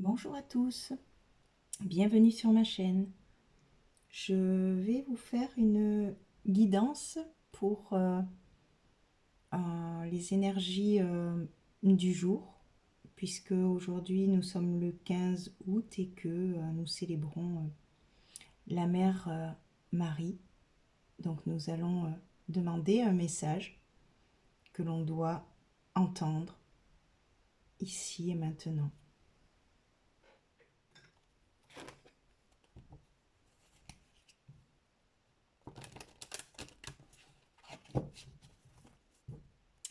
Bonjour à tous, bienvenue sur ma chaîne. Je vais vous faire une guidance pour les énergies du jour, puisque aujourd'hui nous sommes le 15 août et que nous célébrons la Mère Marie. Donc nous allons demander un message que l'on doit entendre ici et maintenant.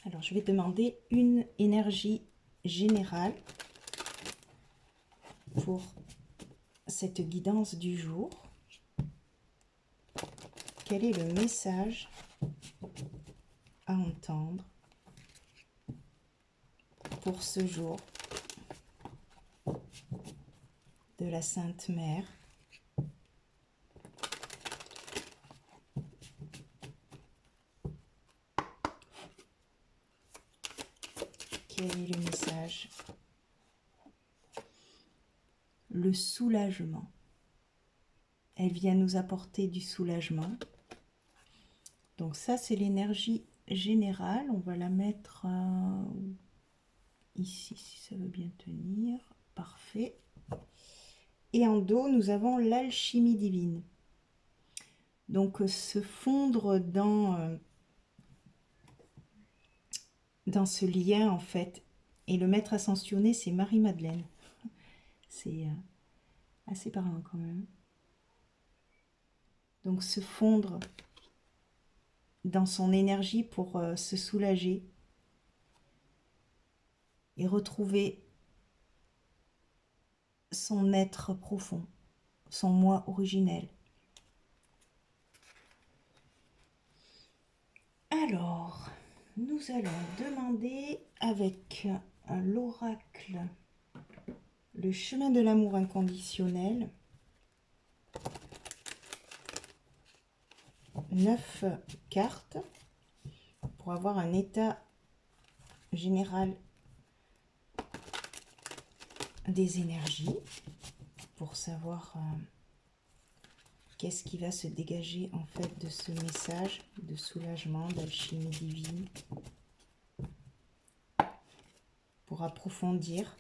Alors, je vais demander une énergie générale pour cette guidance du jour. Quel est le message à entendre pour ce jour de la Sainte Mère? Quel est le message? Le soulagement. Elle vient nous apporter du soulagement. Donc ça, c'est l'énergie générale. On va la mettre ici, si ça veut bien tenir. Parfait. Et en dos, nous avons l'alchimie divine. Donc se fondre dans ce lien, en fait. Et le maître ascensionné, c'est Marie-Madeleine. C'est assez parlant quand même. Donc se fondre dans son énergie pour se soulager et retrouver son être profond, son moi originel. Alors, nous allons demander avec l'oracle le chemin de l'amour inconditionnel. 9 cartes pour avoir un état général des énergies, pour savoir qu'est-ce qui va se dégager en fait de ce message de soulagement, d'alchimie divine, pour approfondir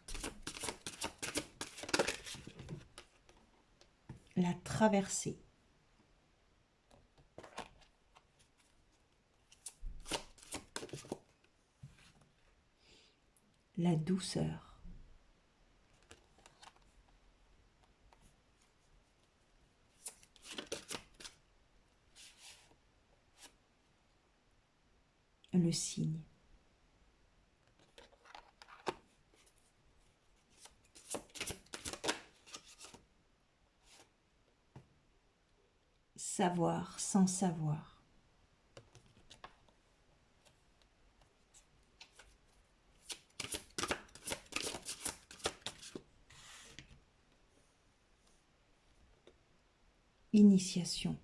la traversée. La douceur. Le signe. Savoir sans savoir. Initiation.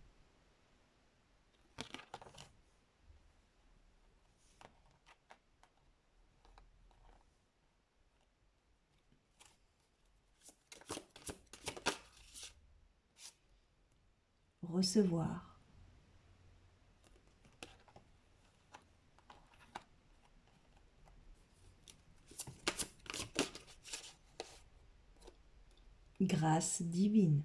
Recevoir. Grâce divine.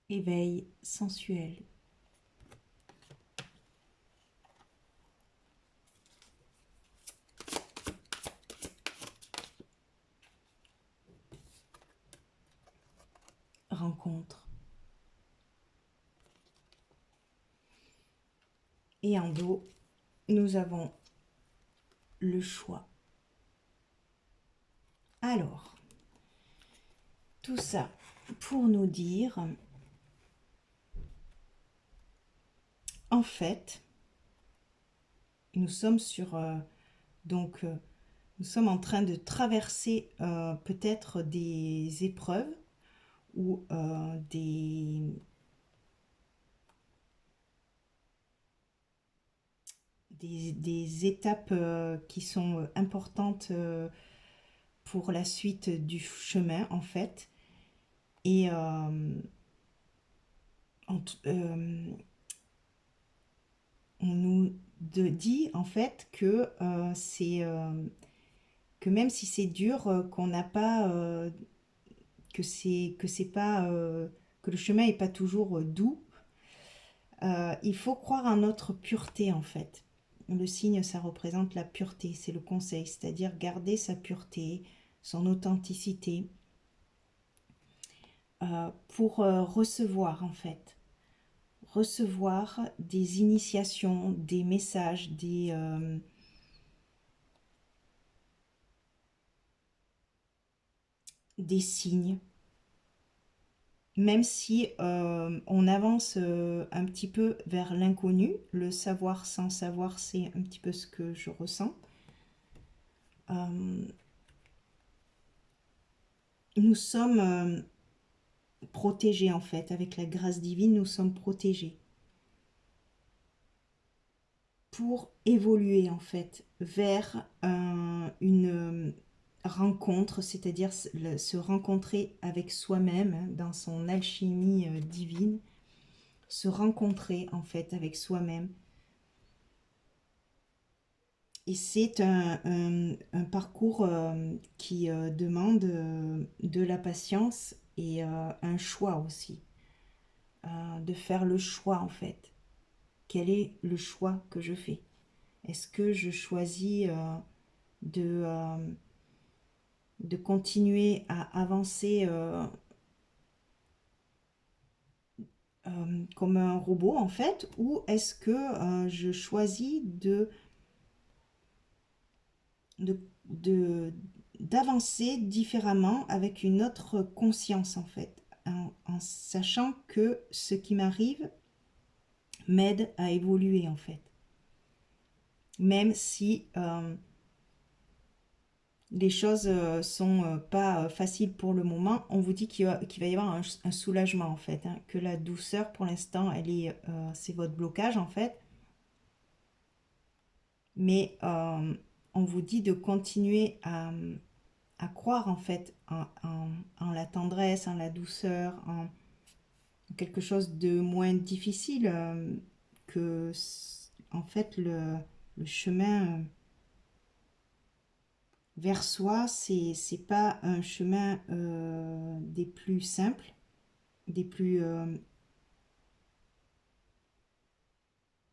Éveil sensuel. Rencontre. Et en dos, nous avons le choix. Alors, tout ça pour nous dire, en fait, nous sommes sur, nous sommes en train de traverser peut-être des épreuves ou des étapes qui sont importantes pour la suite du chemin en fait. Et on, on nous dit en fait que c'est que même si c'est dur, qu'on n'a pas que c'est pas que le chemin est pas toujours doux. Il faut croire en notre pureté en fait. Le signe, ça représente la pureté, c'est le conseil, c'est-à-dire garder sa pureté, son authenticité, pour recevoir en fait. Recevoir des initiations, des messages, des signes. Même si on avance un petit peu vers l'inconnu, le savoir sans savoir, c'est un petit peu ce que je ressens. Euh, nous sommes protégés en fait, avec la grâce divine, nous sommes protégés pour évoluer en fait vers une rencontre, c'est-à-dire se rencontrer avec soi-même hein, dans son alchimie divine, se rencontrer en fait avec soi-même. Et c'est un parcours qui demande de la patience et un choix aussi, de faire le choix en fait. Quel est le choix que je fais? Est-ce que je choisis de, euh, de continuer à avancer comme un robot en fait, ou est-ce que je choisis de, de- d'avancer différemment avec une autre conscience en fait, en sachant que ce qui m'arrive m'aide à évoluer en fait. Même si les choses sont pas faciles pour le moment, on vous dit qu'il va y avoir un soulagement en fait, hein, que la douceur pour l'instant, c'est votre blocage en fait, mais on vous dit de continuer à croire en fait en la tendresse, en la douceur, en quelque chose de moins difficile que en fait le chemin vers soi, c'est pas un chemin des plus simples, des plus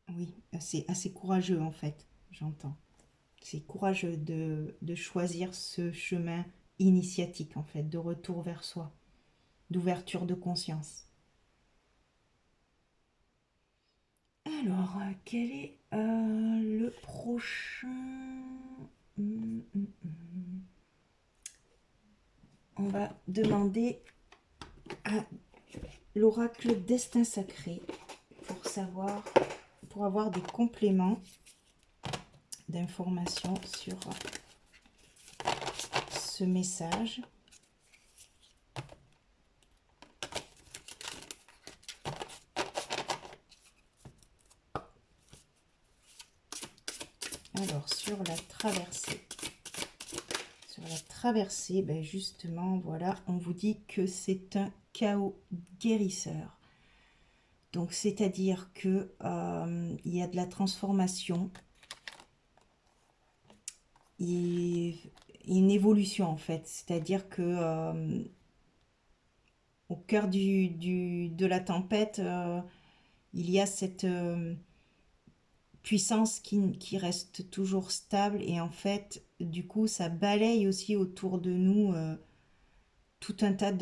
oui, assez courageux en fait, j'entends. C'est courageux de choisir ce chemin initiatique en fait, de retour vers soi, d'ouverture de conscience. Alors, quel est le prochain? On va demander à l'oracle Destin Sacré pour savoir, pour avoir des compléments d'informations sur ce message. Alors, sur la traversée. Sur la traversée, ben justement, voilà, on vous dit que c'est un chaos guérisseur. Donc, c'est-à-dire que il y a de la transformation et une évolution en fait. C'est-à-dire que au cœur de la tempête, il y a cette puissance qui reste toujours stable et en fait, du coup, ça balaye aussi autour de nous tout un tas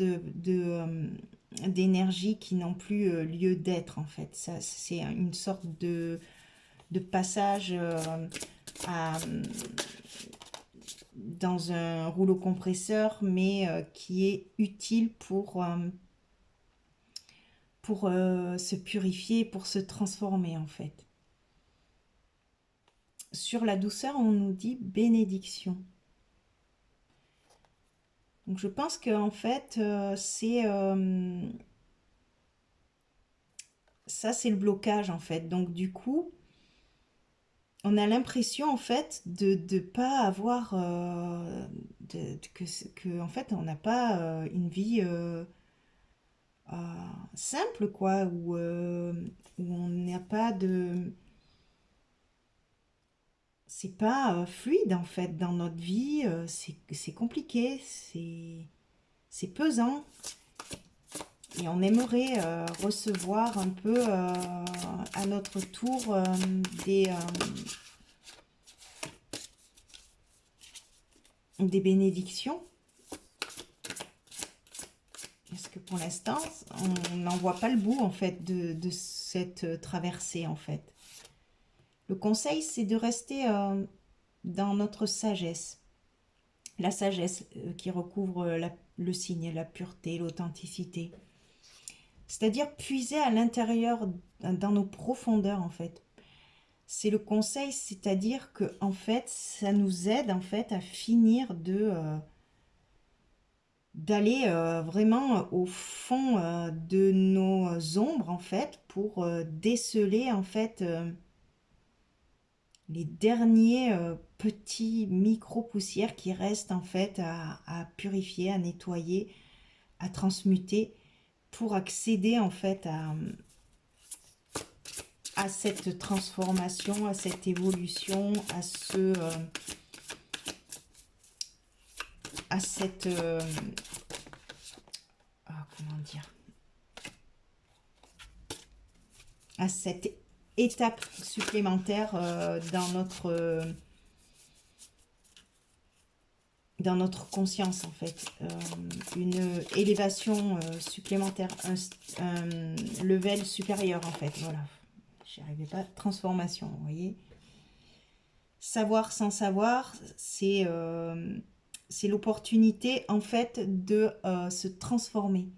d'énergies qui n'ont plus lieu d'être en fait. Ça, c'est une sorte de passage à, dans un rouleau compresseur, mais qui est utile pour se purifier, pour se transformer en fait. Sur la douceur, on nous dit bénédiction. Donc je pense que en fait, ça c'est le blocage en fait. Donc du coup, on a l'impression en fait de pas avoir que en fait on n'a pas une vie euh, simple quoi où on n'a pas de c'est pas fluide en fait dans notre vie, c'est compliqué, c'est pesant et on aimerait recevoir un peu à notre tour des bénédictions. Parce que pour l'instant, on n'en voit pas le bout en fait de cette traversée en fait. Le conseil, c'est de rester dans notre sagesse. La sagesse qui recouvre le signe, la pureté, l'authenticité. C'est-à-dire puiser à l'intérieur, dans nos profondeurs en fait. C'est le conseil, c'est-à-dire que en fait, ça nous aide en fait à finir d'aller vraiment au fond de nos ombres en fait pour déceler en fait les derniers petits micro-poussières qui restent en fait à purifier, à nettoyer, à transmuter pour accéder en fait à cette transformation, à cette évolution, à cette comment dire, à cette étape supplémentaire dans notre conscience en fait, une élévation supplémentaire, un level supérieur en fait, voilà, j'y arrivais pas, transformation, vous voyez. Savoir sans savoir, c'est l'opportunité en fait de se transformer.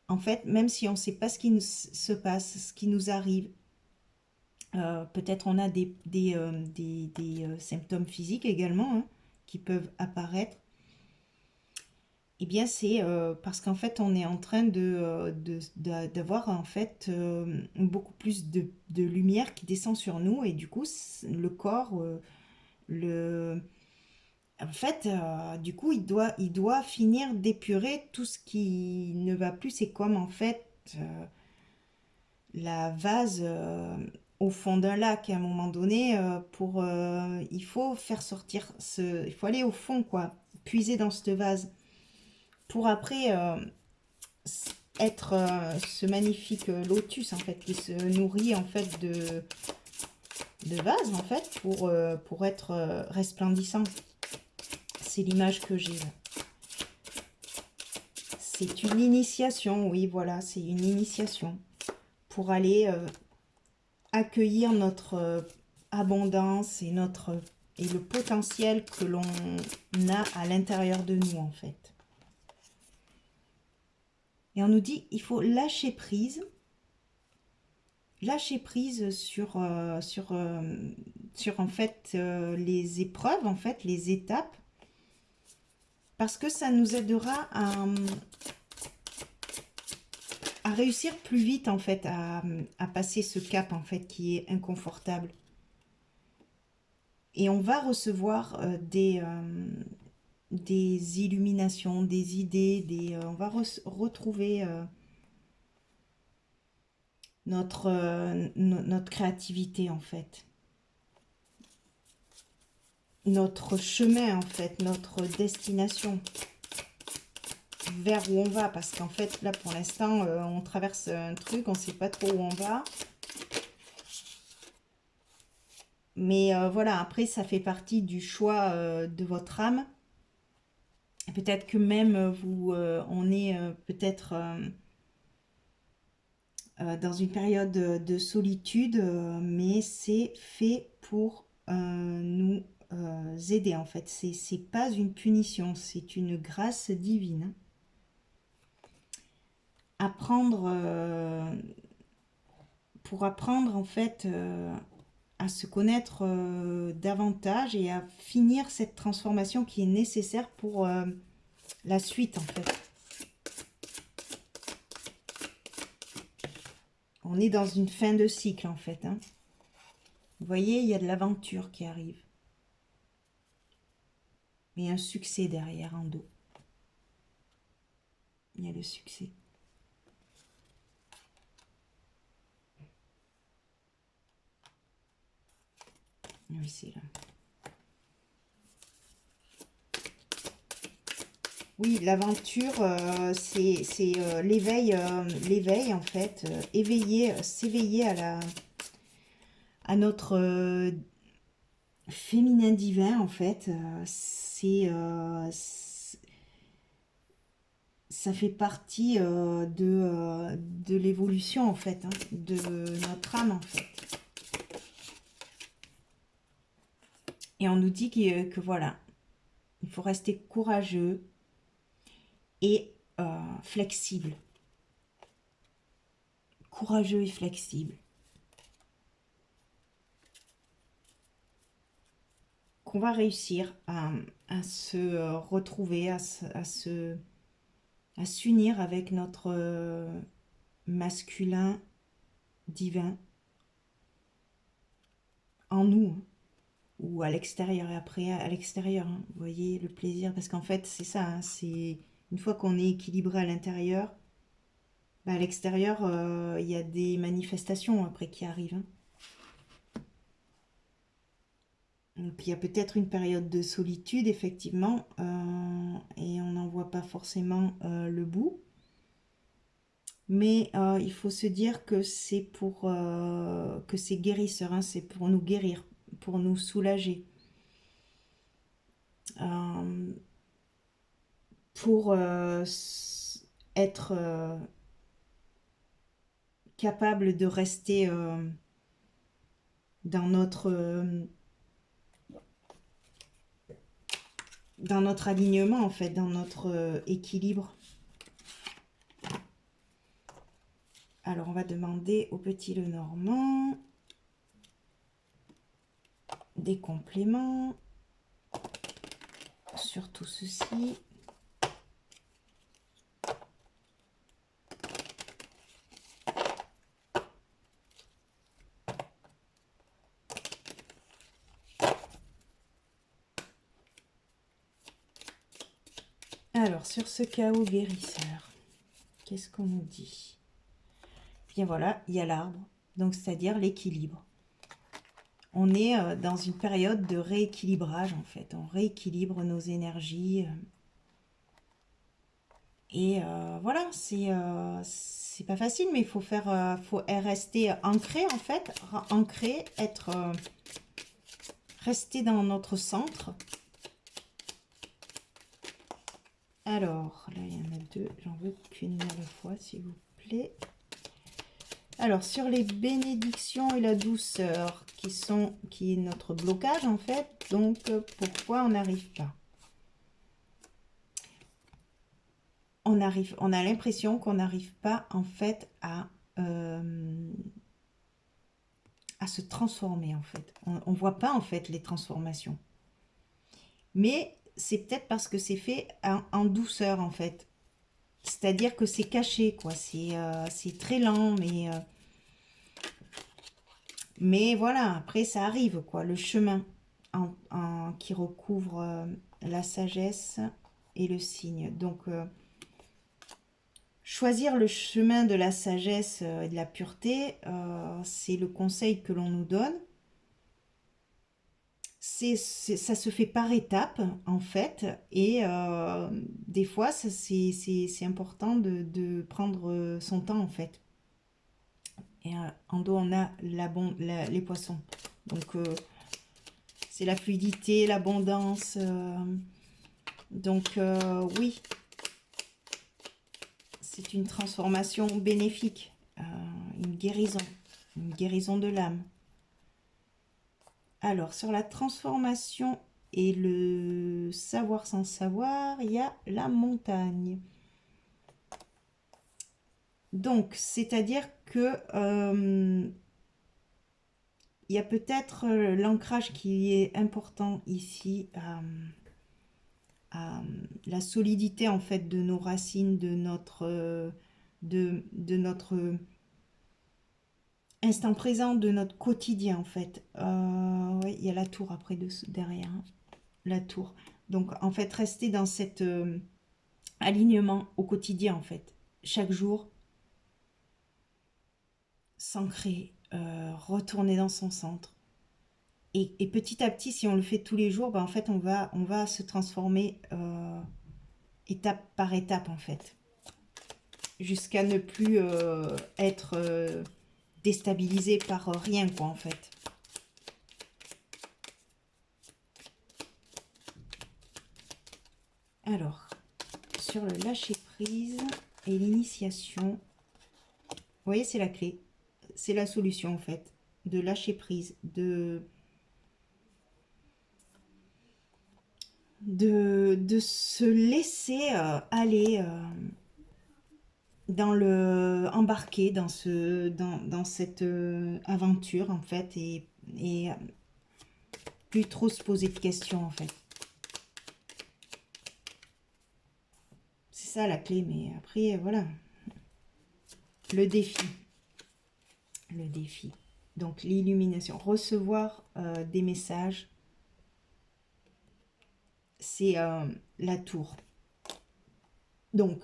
En fait, même si on ne sait pas ce qui se passe, ce qui nous arrive, peut-être on a des symptômes physiques également hein, qui peuvent apparaître. Eh bien, c'est parce qu'en fait, on est en train d'avoir en fait beaucoup plus de lumière qui descend sur nous et du coup, le corps, le, en fait, du coup, il doit finir d'épurer tout ce qui ne va plus. C'est comme en fait la vase au fond d'un lac à un moment donné. Il faut faire sortir il faut aller au fond quoi, puiser dans cette vase pour après être ce magnifique lotus en fait qui se nourrit en fait de vase en fait pour être resplendissant. C'est l'image que j'ai là. C'est une initiation, oui, voilà, c'est une initiation pour aller accueillir notre abondance et et le potentiel que l'on a à l'intérieur de nous en fait. Et on nous dit il faut lâcher prise sur en fait les épreuves, en fait les étapes, parce que ça nous aidera à réussir plus vite en fait à passer ce cap en fait qui est inconfortable. Et on va recevoir des illuminations, des idées, on va retrouver notre créativité en fait. Notre chemin en fait, notre destination vers où on va, parce qu'en fait là pour l'instant on traverse un truc, on sait pas trop où on va, mais voilà, après ça fait partie du choix de votre âme. Peut-être que même on est peut-être dans une période de solitude, mais c'est fait pour nous aider en fait. C'est pas une punition, c'est une grâce divine. Apprendre pour apprendre en fait à se connaître davantage et à finir cette transformation qui est nécessaire la suite en fait. On est dans une fin de cycle en fait, hein. Vous voyez, il y a de l'aventure qui arrive. Et un succès derrière en dos. Il y a le succès. Oui, c'est là. Oui, l'aventure, c'est l'éveil, l'éveil en fait, s'éveiller à notre féminin divin en fait. Ça fait partie de l'évolution en fait, hein, de notre âme en fait. Et on nous dit que voilà, il faut rester courageux et flexible. Courageux et flexible. Qu'on va réussir à se retrouver, à s'unir avec notre masculin divin en nous, hein, ou à l'extérieur. Et après, à l'extérieur, hein, vous voyez le plaisir, parce qu'en fait, c'est ça, hein, c'est une fois qu'on est équilibré à l'intérieur, bah, à l'extérieur, il y a des manifestations après qui arrivent, hein. Donc il y a peut-être une période de solitude, effectivement, et on n'en voit pas forcément le bout. Mais il faut se dire que c'est que c'est guérisseur, hein, c'est pour nous guérir, pour nous soulager, euh, pour être capable de rester dans dans notre alignement, en fait, dans notre équilibre. Alors, on va demander au petit Lenormand des compléments sur tout ceci. Alors, sur ce chaos guérisseur, qu'est-ce qu'on nous dit? Bien voilà, il y a l'arbre, donc c'est-à-dire l'équilibre. On est dans une période de rééquilibrage en fait. On rééquilibre nos énergies. Et voilà, c'est pas facile, mais il faut faut rester ancré en fait, ancré, rester dans notre centre. Alors, là il y en a deux, j'en veux qu'une à la fois s'il vous plaît. Alors, sur les bénédictions et la douceur, qui est notre blocage en fait, donc pourquoi on n'arrive pas? On a l'impression qu'on n'arrive pas en fait à se transformer en fait. On voit pas en fait les transformations. Mais c'est peut-être parce que c'est fait en douceur en fait. C'est-à-dire que c'est caché quoi. C'est très lent, mais voilà, après ça arrive quoi. Le chemin qui recouvre la sagesse et le signe. Donc choisir le chemin de la sagesse et de la pureté, c'est le conseil que l'on nous donne. Ça se fait par étapes, en fait, et des fois, c'est important de prendre son temps, en fait. Et en dos, on a les poissons. Donc, c'est la fluidité, l'abondance. Donc, oui, c'est une transformation bénéfique, une guérison de l'âme. Alors, sur la transformation et le savoir sans savoir, il y a la montagne. Donc, c'est-à-dire que il y a peut-être l'ancrage qui est important ici à la solidité en fait de nos racines, de notre instant présent, de notre quotidien en fait. Ouais, il y a la tour après derrière, hein, la tour. Donc en fait, rester dans cet alignement au quotidien en fait. Chaque jour, s'ancrer, retourner dans son centre. Et petit à petit, si on le fait tous les jours, ben, en fait, on va se transformer étape par étape en fait. Jusqu'à ne plus être déstabilisé par rien quoi en fait. Alors, sur le lâcher prise et l'initiation, vous voyez, c'est la clé. C'est la solution en fait. De lâcher prise, de se laisser aller dans le embarquer dans cette aventure en fait et plus trop se poser de questions en fait. C'est ça la clé, mais après voilà. Le défi. Le défi. Donc l'illumination. Recevoir des messages. C'est la tour. Donc,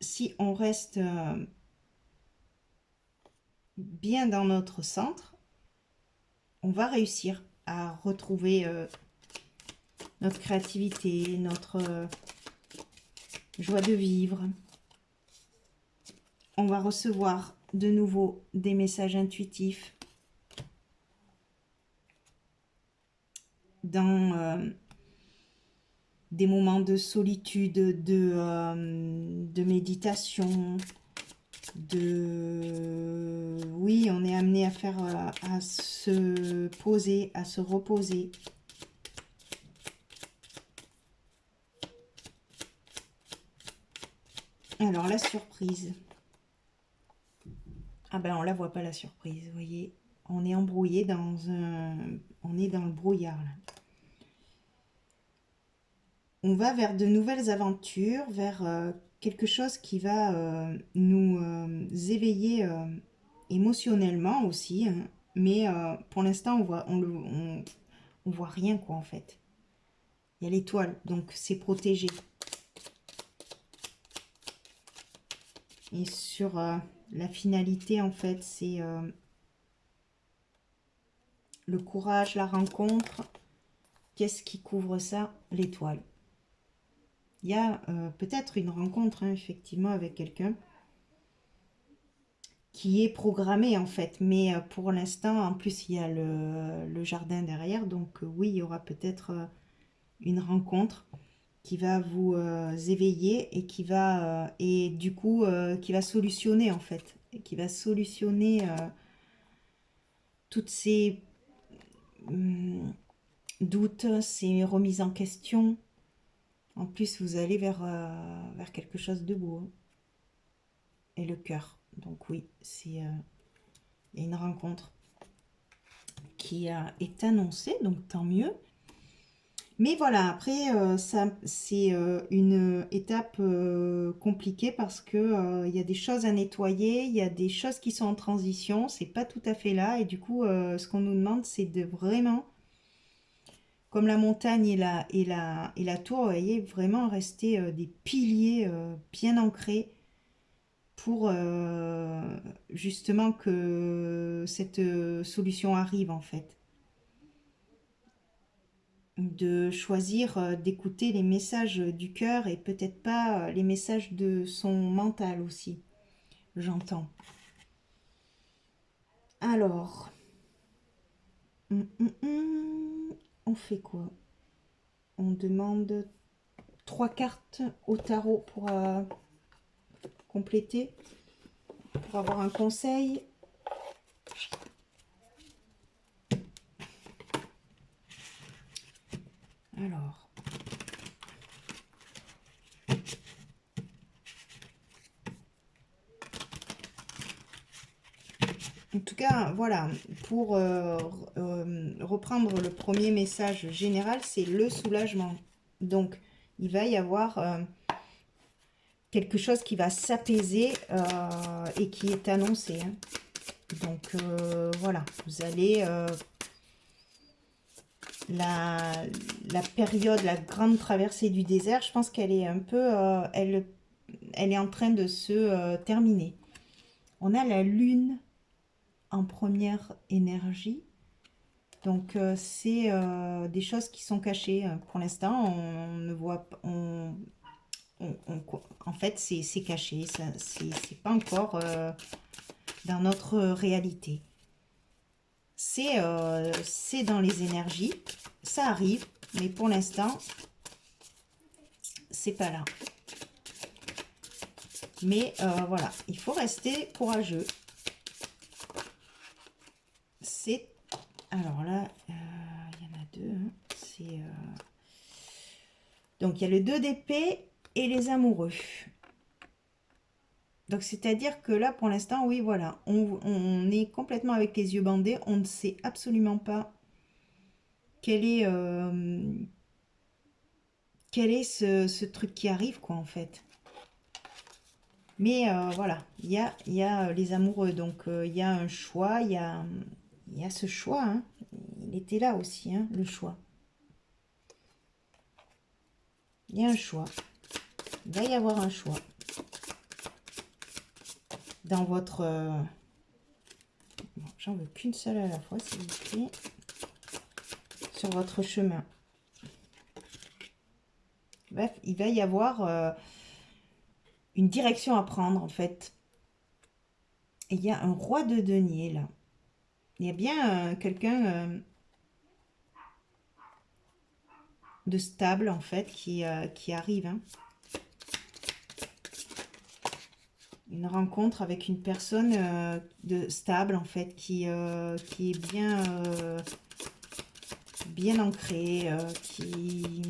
si on reste bien dans notre centre, on va réussir à retrouver notre créativité, notre joie de vivre. On va recevoir de nouveau des messages intuitifs dans des moments de solitude, de méditation, oui, on est amené à faire, à se poser, à se reposer. Alors, la surprise. Ah ben, on la voit pas, la surprise, vous voyez. On est embrouillé dans un... On est dans le brouillard, là. On va vers de nouvelles aventures, vers quelque chose qui va nous éveiller émotionnellement aussi, hein. Mais pour l'instant, on voit rien, quoi, en fait. Il y a l'étoile, donc c'est protégé. Et sur la finalité, en fait, c'est le courage, la rencontre. Qu'est-ce qui couvre ça? L'étoile. Il y a peut-être une rencontre, hein, effectivement, avec quelqu'un qui est programmée, en fait. Mais pour l'instant, en plus, il y a le jardin derrière. Donc oui, il y aura peut-être une rencontre qui va vous éveiller et qui va, et du coup, qui va solutionner, en fait. Et qui va solutionner toutes ces doutes, ces remises en question. En plus, vous allez vers quelque chose de beau, hein. Et le cœur. Donc oui, il y a une rencontre qui est annoncée, donc tant mieux. Mais voilà, après, c'est une étape compliquée parce que il y a des choses à nettoyer, il y a des choses qui sont en transition, c'est pas tout à fait là. Et du coup, ce qu'on nous demande, c'est de vraiment, comme la montagne et la tour, vous voyez, vraiment rester des piliers bien ancrés pour justement que cette solution arrive en fait. De choisir d'écouter les messages du cœur et peut-être pas les messages de son mental aussi, j'entends. Alors, on fait quoi? On demande 3 cartes au tarot pour compléter, pour avoir un conseil. Alors, En tout cas, voilà, pour reprendre le premier message général, c'est le soulagement. Donc, il va y avoir quelque chose qui va s'apaiser et qui est annoncé, hein. Donc, voilà, vous allez... la période, la grande traversée du désert, je pense qu'elle est un peu... elle est en train de se terminer. On a la lune en première énergie. Donc, c'est des choses qui sont cachées. Pour l'instant, on ne voit pas... en fait, c'est caché. C'est pas encore dans notre réalité. C'est dans les énergies. Ça arrive. Mais pour l'instant, c'est pas là. Mais voilà, il faut rester courageux. C'est... Alors là, il y en a deux. Hein. C'est... Donc, il y a le 2 d'épée et les amoureux. Donc, c'est-à-dire que là, pour l'instant, oui, voilà, on est complètement avec les yeux bandés. On ne sait absolument pas quel est ce truc qui arrive, quoi, en fait. Mais voilà, il y a les amoureux. Donc, il y a un choix, il y a ce choix. Hein. Il était là aussi, hein, le choix. Il y a un choix. Il va y avoir un choix. Dans votre... Bon, j'en veux qu'une seule à la fois, s'il vous plaît. Sur votre chemin. Bref, il va y avoir une direction à prendre, en fait. Et il y a un roi de denier, là. Il y a bien quelqu'un de stable, en fait, qui arrive. Hein. Une rencontre avec une personne de stable, en fait, qui est bien ancrée, qui...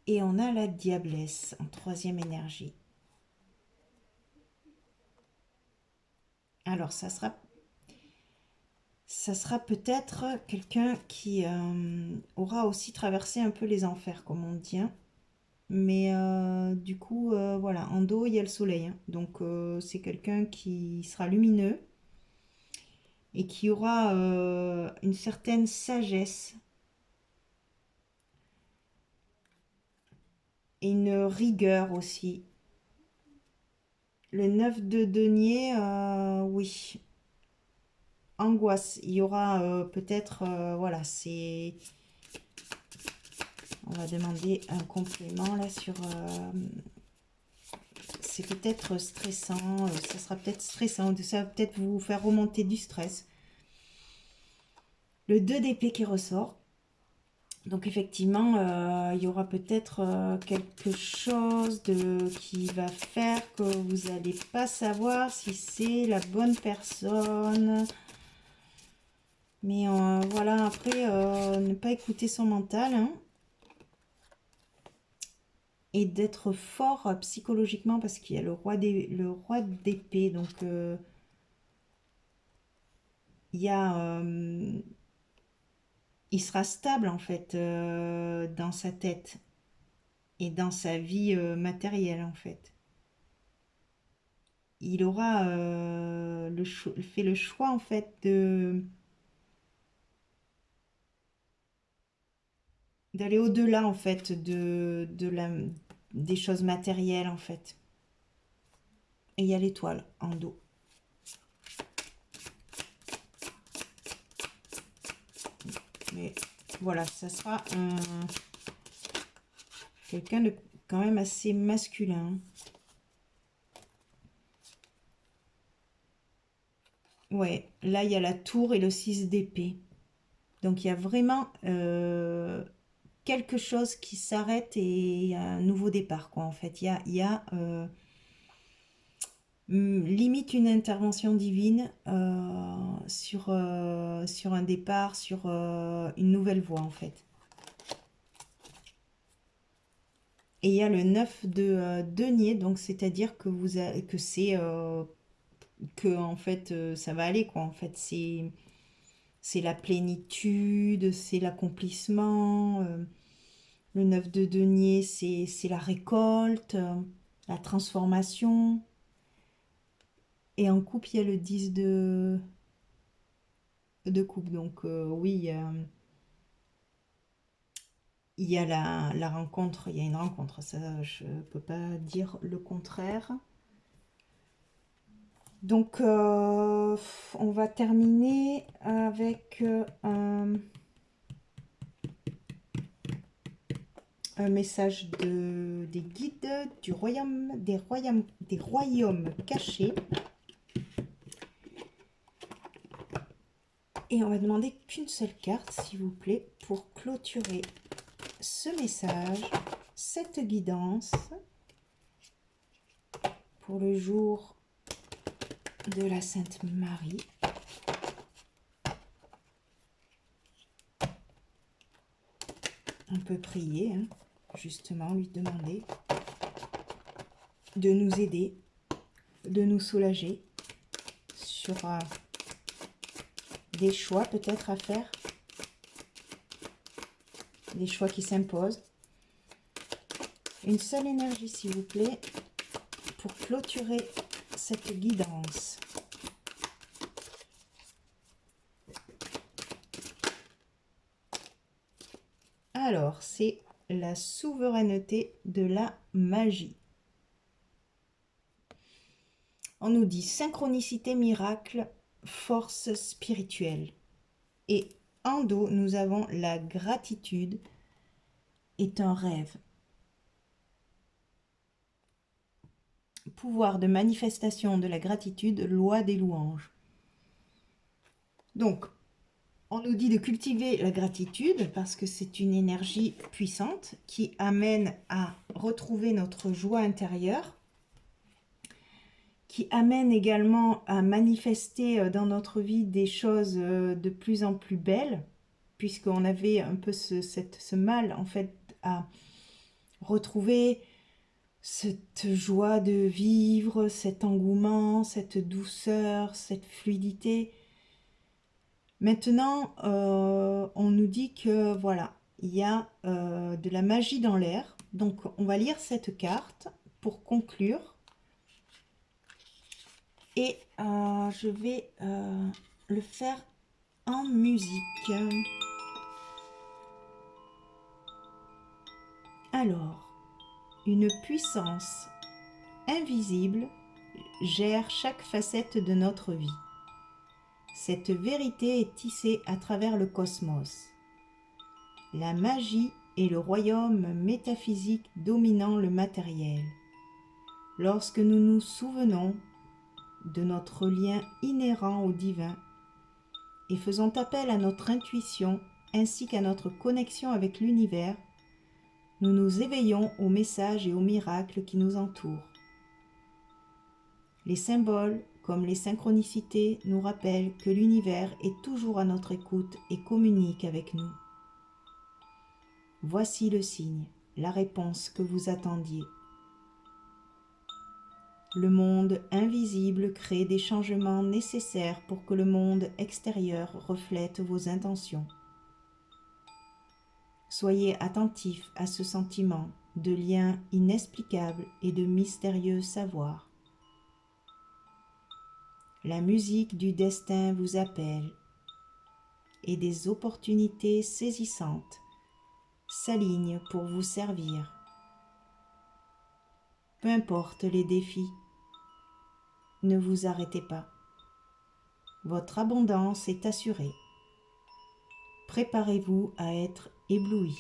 Et on a la diablesse en troisième énergie. Alors, ça sera peut-être quelqu'un qui aura aussi traversé un peu les enfers, comme on dit. Hein. Mais du coup, voilà, en dos, il y a le soleil. Hein. Donc, c'est quelqu'un qui sera lumineux et qui aura une certaine sagesse et une rigueur aussi. Le 9 de denier, oui. Angoisse. Il y aura peut-être, voilà, c'est... On va demander un complément là sur... c'est peut-être stressant, ça sera peut-être stressant, ça va peut-être vous faire remonter du stress. Le 2 d'épée qui ressort. Donc effectivement, il y aura peut-être quelque chose qui va faire que vous n'allez pas savoir si c'est la bonne personne. Mais voilà, après, ne pas écouter son mental. Hein, et d'être fort psychologiquement parce qu'il y a le roi d'épée. Donc, il y a... il sera stable en fait dans sa tête et dans sa vie matérielle en fait. Il aura fait le choix en fait d'aller au-delà en fait des choses matérielles en fait. Et il y a l'étoile en dos. Mais voilà, ça sera quelqu'un de quand même assez masculin. Ouais, là il y a la tour et le 6 d'épée. Donc il y a vraiment quelque chose qui s'arrête et un nouveau départ, quoi, en fait. Il y a limite une intervention divine sur un départ, sur une nouvelle voie, en fait. Et il y a le 9 de denier, donc c'est-à-dire que que c'est que en fait ça va aller quoi. En fait, c'est la plénitude, c'est l'accomplissement. Le 9 de denier, c'est la récolte, la transformation. Et en coupe, il y a le 10 de coupe. Donc oui, il y a la rencontre, il y a une rencontre. Ça, je ne peux pas dire le contraire. Donc, on va terminer avec un message des guides du royaume, des royaumes cachés. Et on va demander qu'une seule carte, s'il vous plaît, pour clôturer ce message, cette guidance, pour le jour de la Sainte Marie. On peut prier, hein, justement, lui demander de nous aider, de nous soulager sur des choix peut-être à faire, des choix qui s'imposent. Une seule énergie, s'il vous plaît, pour clôturer cette guidance. Alors, c'est la souveraineté de la magie. On nous dit synchronicité, miracle, force spirituelle. Et en dos, nous avons la gratitude est un rêve. Pouvoir de manifestation de la gratitude, loi des louanges. Donc, on nous dit de cultiver la gratitude parce que c'est une énergie puissante qui amène à retrouver notre joie intérieure, qui amène également à manifester dans notre vie des choses de plus en plus belles, puisqu'on avait un peu ce mal en fait à retrouver cette joie de vivre, cet engouement, cette douceur, cette fluidité. Maintenant, on nous dit que voilà, il y a de la magie dans l'air. Donc, on va lire cette carte pour conclure. Et je vais le faire en musique. Alors, une puissance invisible gère chaque facette de notre vie. Cette vérité est tissée à travers le cosmos. La magie est le royaume métaphysique dominant le matériel. Lorsque nous nous souvenons de notre lien inhérent au divin et faisons appel à notre intuition ainsi qu'à notre connexion avec l'univers, nous nous éveillons aux messages et aux miracles qui nous entourent. Les symboles, comme les synchronicités, nous rappellent que l'univers est toujours à notre écoute et communique avec nous. Voici le signe, la réponse que vous attendiez. Le monde invisible crée des changements nécessaires pour que le monde extérieur reflète vos intentions. Soyez attentifs à ce sentiment de lien inexplicable et de mystérieux savoir. La musique du destin vous appelle et des opportunités saisissantes s'alignent pour vous servir. Peu importe les défis, ne vous arrêtez pas. Votre abondance est assurée. Préparez-vous à être ébloui.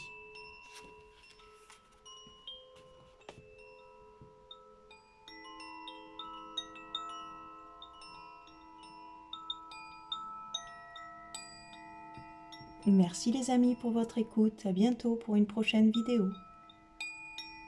Merci les amis pour votre écoute. À bientôt pour une prochaine vidéo.